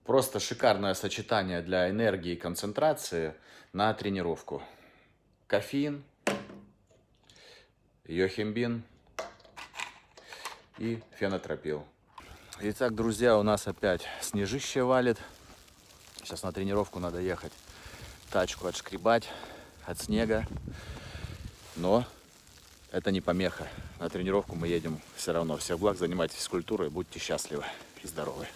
Просто шикарное сочетание для энергии и концентрации на тренировку. Кофеин, йохимбин и фенотропил. Итак, друзья, у нас опять снежище валит. Сейчас на тренировку надо ехать, тачку отшкребать от снега. Но это не помеха. На тренировку мы едем все равно. Всех благ, занимайтесь физкультурой, будьте счастливы и здоровы.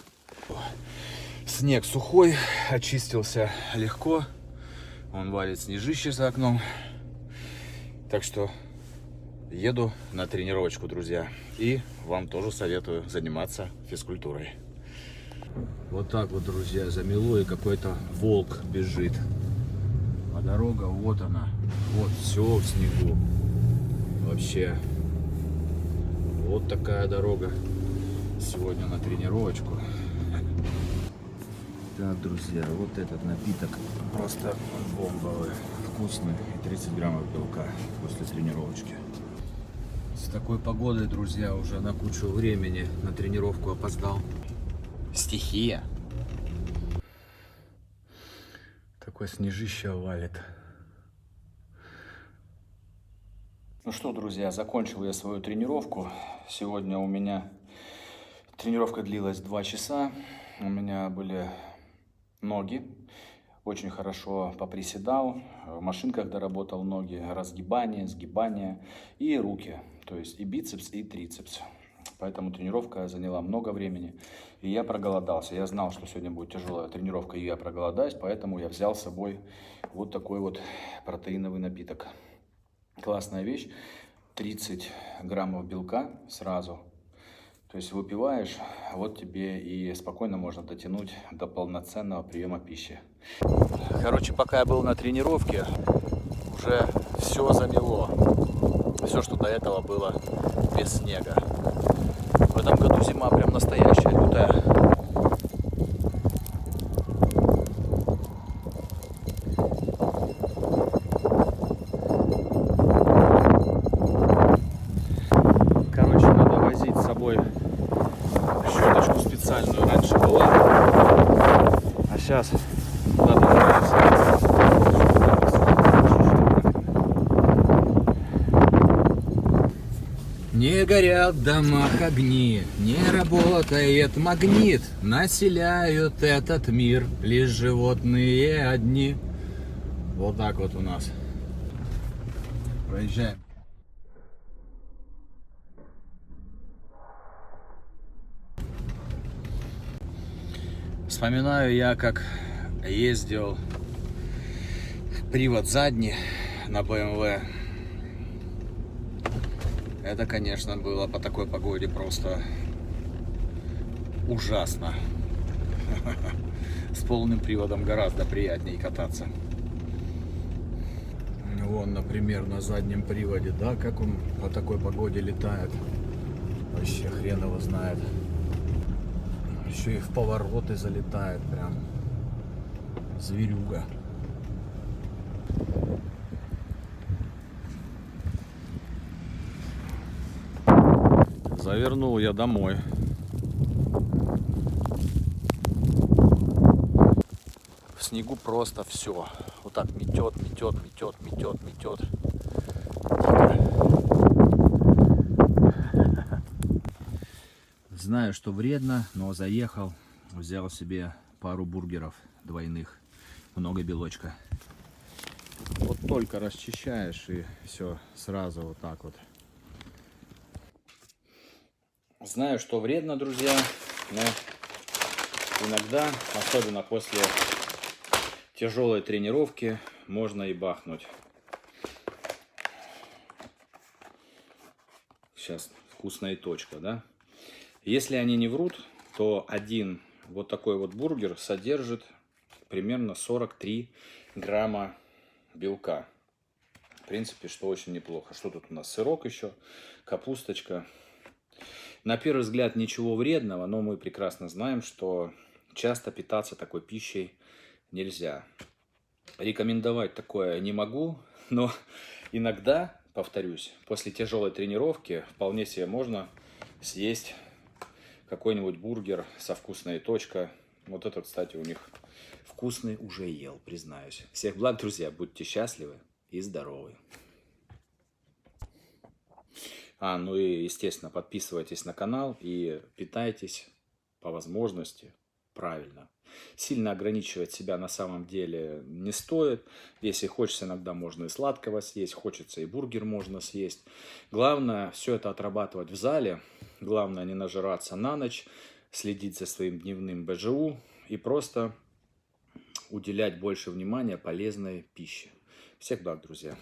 Снег сухой, очистился легко. Он валит снежище за окном. Так что еду на тренировочку, друзья. И вам тоже советую заниматься физкультурой. Вот так вот, друзья, замело, и какой-то волк бежит. А дорога, вот она. Вот все в снегу. Вообще, вот такая дорога сегодня на тренировочку. Так, друзья, вот этот напиток просто бомбовый, вкусный, и 30 граммов белка после тренировочки. С такой погодой, друзья, уже на кучу времени на тренировку опоздал. Стихия. Такое снежище валит. Ну что, друзья, закончил я свою тренировку. Сегодня у меня тренировка длилась 2 часа. У меня были ноги. Очень хорошо поприседал. В машинках доработал ноги. Разгибание, сгибание и руки. То есть и бицепс, и трицепс. Поэтому тренировка заняла много времени. И я проголодался. Я знал, что сегодня будет тяжелая тренировка, и я проголодаюсь. Поэтому я взял с собой вот такой вот протеиновый напиток. Классная вещь. 30 граммов белка сразу. То есть выпиваешь, вот тебе и спокойно можно дотянуть до полноценного приема пищи. Короче, пока я был на тренировке, уже все замело. Все, что до этого было без снега. В этом году зима прям настоящая, лютая. Короче, надо возить с собой щеточку специальную. Раньше была, а сейчас надо. Не горят в домах огни, не работает магнит, населяют этот мир лишь животные одни. Вот так вот у нас. Проезжаем. Вспоминаю я, как ездил привод задний на BMW. Это, конечно, было по такой погоде просто ужасно. С полным приводом гораздо приятнее кататься. Вон, например, на заднем приводе, да, как он по такой погоде летает. Вообще хрен его знает. Еще и в повороты залетает прям. Зверюга. Завернул я домой. В снегу просто все. Вот так метет, метет, метет, метет, метет. Знаю, что вредно, но заехал, взял себе пару бургеров двойных, много белочка. Вот только расчищаешь, и все сразу вот так вот. Знаю, что вредно, друзья, но иногда, особенно после тяжелой тренировки, можно и бахнуть. Сейчас вкусная точка, да? Если они не врут, то один вот такой вот бургер содержит примерно 43 грамма белка. В принципе, что очень неплохо. Что тут у нас? Сырок еще, капусточка. На первый взгляд ничего вредного, но мы прекрасно знаем, что часто питаться такой пищей нельзя. Рекомендовать такое не могу, но иногда, повторюсь, после тяжелой тренировки вполне себе можно съесть какой-нибудь бургер со вкусной точкой Вот это, кстати, у них вкусный уже ел, признаюсь. Всех благ, друзья, будьте счастливы и здоровы. Ну и, естественно, подписывайтесь на канал и питайтесь по возможности правильно. Сильно ограничивать себя на самом деле не стоит. Если хочется, иногда можно и сладкого съесть, хочется и бургер можно съесть. Главное все это отрабатывать в зале. Главное не нажираться на ночь, следить за своим дневным БЖУ и просто уделять больше внимания полезной пище. Всех благ, друзья!